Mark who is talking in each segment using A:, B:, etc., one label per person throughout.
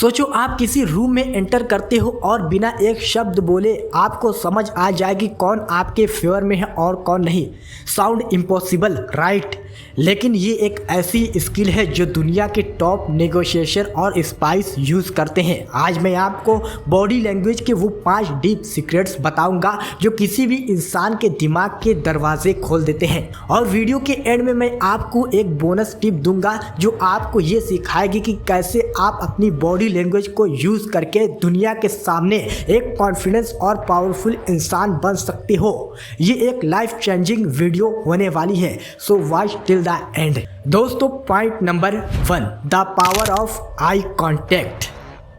A: सोचो आप किसी रूम में एंटर करते हो और बिना एक शब्द बोले आपको समझ आ जाएगी कौन आपके फेवर में है और कौन नहीं। Sound impossible, right? लेकिन ये एक ऐसी स्किल है जो दुनिया के टॉप नेगोशिएटर और स्पाइस यूज़ करते हैं। आज मैं आपको बॉडी लैंग्वेज के वो 5 डीप सीक्रेट्स बताऊंगा जो किसी भी इंसान के दिमाग के दरवाजे खोल देते हैं। और वीडियो के एंड में मैं आपको एक बोनस टिप दूंगा जो आपको ये सिखाएगी कि कैसे आप अपनी बॉडी लैंग्वेज को यूज़ करके दुनिया के सामने एक कॉन्फिडेंस और पावरफुल इंसान बन सकते हो। ये एक लाइफ चेंजिंग वीडियो होने वाली है, so watch till the end. दोस्तों, point number 1, the power of eye contact.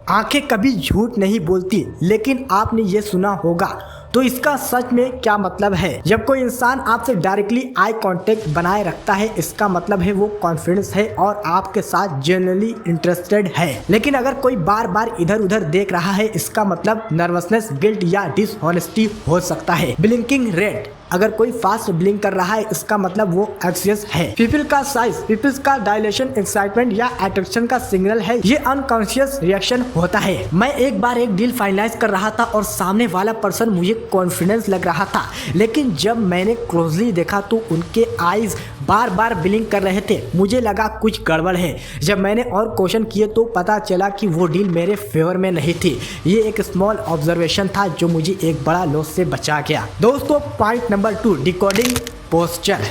A: आंखें कभी झूठ नहीं बोलती, लेकिन आपने ये सुना होगा, तो इसका सच में क्या मतलब है? जब कोई इंसान आपसे डायरेक्टली आई कांटेक्ट बनाए रखता है, इसका मतलब है वो कॉन्फिडेंस है और आपके साथ जेन्युइनली इंटरेस्टेड है। लेकिन अगर कोई बार बार इधर उधर देख रहा है, इसका मतलब नर्वसनेस, गिल्ट या डिसऑनेस्टी हो सकता है। ब्लिंकिंग रेड, अगर कोई फास्ट ब्लिंक कर रहा है, इसका मतलब वो एंग्जियस है। पिपल का साइज, पिपल्स का डायलेशन, एक्साइटमेंट या अट्रैक्शन का सिग्नल है। ये अनकॉन्शियस रिएक्शन होता है। मैं एक बार एक डील फाइनलाइज कर रहा था और सामने वाला पर्सन मुझे कॉन्फिडेंस लग रहा था, लेकिन जब मैंने क्लोजली देखा तो उनके आईज बार बार ब्लिंक कर रहे थे। मुझे लगा कुछ गड़बड़ है। जब मैंने और क्वेश्चन किए तो पता चला कि वो डील मेरे फेवर में नहीं थी। ये एक स्मॉल ऑब्जर्वेशन था जो मुझे एक बड़ा लॉस से बचा गया। दोस्तों, पॉइंट नंबर 2, डिकोडिंग पोस्चर।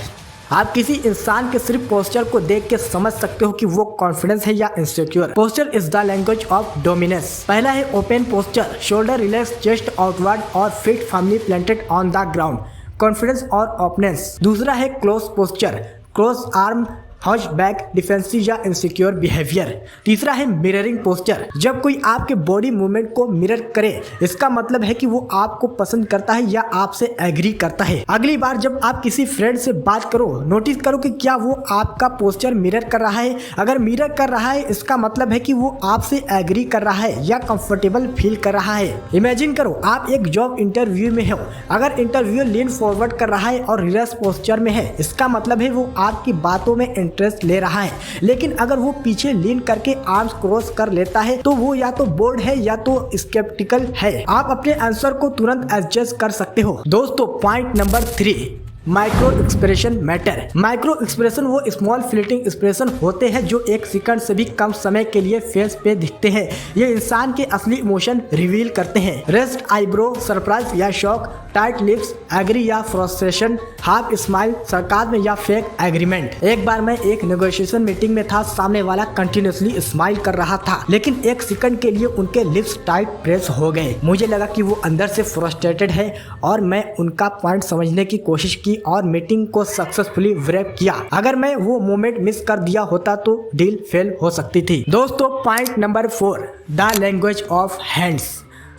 A: आप किसी इंसान के सिर्फ पोस्चर को देख के समझ सकते हो कि वो कॉन्फिडेंस है या insecure. Posture is the language of dominance. पहला है open posture, shoulder relax, chest outward और feet firmly planted on the ground, confidence और ओपनेस। दूसरा है close posture, cross arm, hunch back, defensive या इनसिक्योर बिहेवियर। तीसरा है मिररिंग पोस्चर, जब कोई आपके बॉडी मूवमेंट को मिरर करे, इसका मतलब है कि वो आपको पसंद करता है या आपसे एग्री करता है। अगली बार जब आप किसी फ्रेंड से बात करो, नोटिस करो कि क्या वो आपका पोस्चर मिरर कर रहा है। अगर मिरर कर रहा है, इसका मतलब है कि वो आपसे एग्री कर रहा है या कंफर्टेबल फील कर रहा है। इमेजिन करो आप एक जॉब इंटरव्यू में हो। अगर इंटरव्यू लीन फॉरवर्ड कर रहा है और रिलैक्स पोस्चर में है, इसका मतलब है वो आपकी बातों में इंटरेस्ट ले रहा है। लेकिन अगर वो पीछे लीन करके आर्म्स क्रॉस कर लेता है, तो वो या तो बोर्ड है या तो स्केप्टिकल है। आप अपने आंसर को तुरंत एडजस्ट कर सकते हो। दोस्तों, point number 3, micro expression matter. Micro expression वो स्मॉल फ्लीटिंग एक्सप्रेशन होते हैं जो 1 सेकंड से भी कम समय के लिए फेस पे दिखते हैं। ये इंसान के असली इमोशन रिवील करते हैं। रेस्ट आईब्रो, सरप्राइज या शॉक, टाइट लिप्स, एग्री या फ्रस्ट्रेशन, हाफ स्माइल, सरकाज़्म या फेक एग्रीमेंट। एक बार मैं एक नेगोशिएशन मीटिंग में था, सामने वाला कंटिन्यूसली स्माइल कर रहा था, लेकिन 1 सेकंड के लिए उनके लिप्स टाइट प्रेस हो गए। मुझे लगा कि वो अंदर से फ्रस्ट्रेटेड है और मैं उनका पॉइंट समझने की कोशिश की और मीटिंग को सक्सेसफुली व्रैप किया। अगर मैं वो मोमेंट मिस कर दिया होता तो डील फेल हो सकती थी। दोस्तों, point number 4, the language of hands.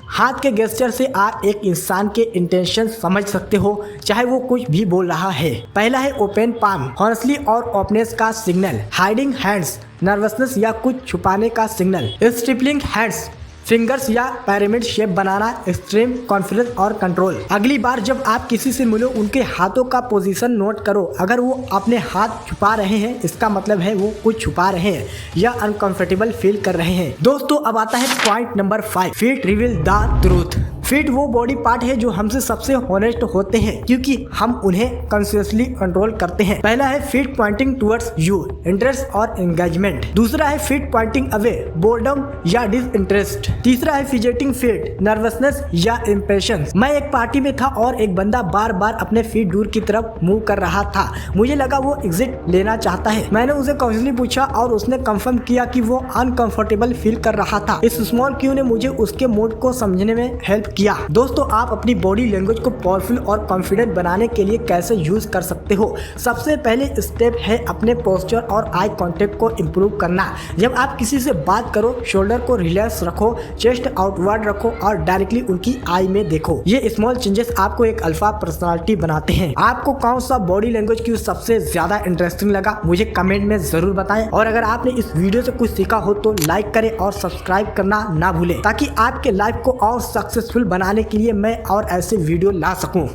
A: हाथ के गेस्चर से आप एक इंसान के इंटेंशन समझ सकते हो, चाहे वो कुछ भी बोल रहा है। पहला है ओपन पाम, हॉनेस्टली और ओपनेस का सिग्नल। हाइडिंग हैंड्स, नर्वसनेस या कुछ छुपाने का सिग्नल। स्ट्रिपलिंग हैंड्स, फिंगर्स या पिरामिड शेप बनाना, एक्सट्रीम कॉन्फिडेंस और कंट्रोल। अगली बार जब आप किसी से मिलो, उनके हाथों का पोजीशन नोट करो। अगर वो अपने हाथ छुपा रहे हैं, इसका मतलब है वो कुछ छुपा रहे हैं या अनकंफर्टेबल फील कर रहे हैं। दोस्तों, अब आता है point number 5, feet reveal the truth. Feet वो बॉडी पार्ट है जो हमसे सबसे ऑनेस्ट होते हैं, क्योंकि हम उन्हें कॉन्शियसली कंट्रोल करते हैं। पहला है feet pointing towards you, interest और एंगेजमेंट। दूसरा है फीट पॉइंटिंग अवे, बोर्डम या डिसइंटरेस्ट। तीसरा है फिजेटिंग फीट, नर्वसनेस या इम्पेशंस। मैं एक पार्टी में था और एक बंदा बार बार अपने फीट दूर की तरफ मूव कर रहा था। मुझे लगा वो एग्जिट लेना चाहता है। मैंने उसे कॉन्शियसली पूछा और उसने कंफर्म किया कि वो अनकंफर्टेबल फील कर रहा था। इस स्मॉल क्यू ने मुझे उसके मूड को समझने में हेल्प किया। दोस्तों, आप अपनी बॉडी लैंग्वेज को पावरफुल और कॉन्फिडेंट बनाने के लिए कैसे यूज कर सकते हो? सबसे पहले स्टेप है अपने पोस्चर और आई कांटेक्ट को इम्प्रूव करना। जब आप किसी से बात करो, शोल्डर को रिलैक्स रखो, चेस्ट आउटवर्ड रखो और डायरेक्टली उनकी आई में देखो। ये स्मॉल चेंजेस आपको एक अल्फा पर्सनालिटी बनाते हैं। आपको कौन सा बॉडी लैंग्वेज क्यू सबसे ज्यादा इंटरेस्टिंग लगा, मुझे कमेंट में जरूर बताएं। और अगर आपने इस वीडियो से कुछ सीखा हो तो लाइक करें और सब्सक्राइब करना ना भूलें, ताकि आपके लाइफ को और सक्सेसफुल बनाने के लिए मैं और ऐसे वीडियो ला सकूं।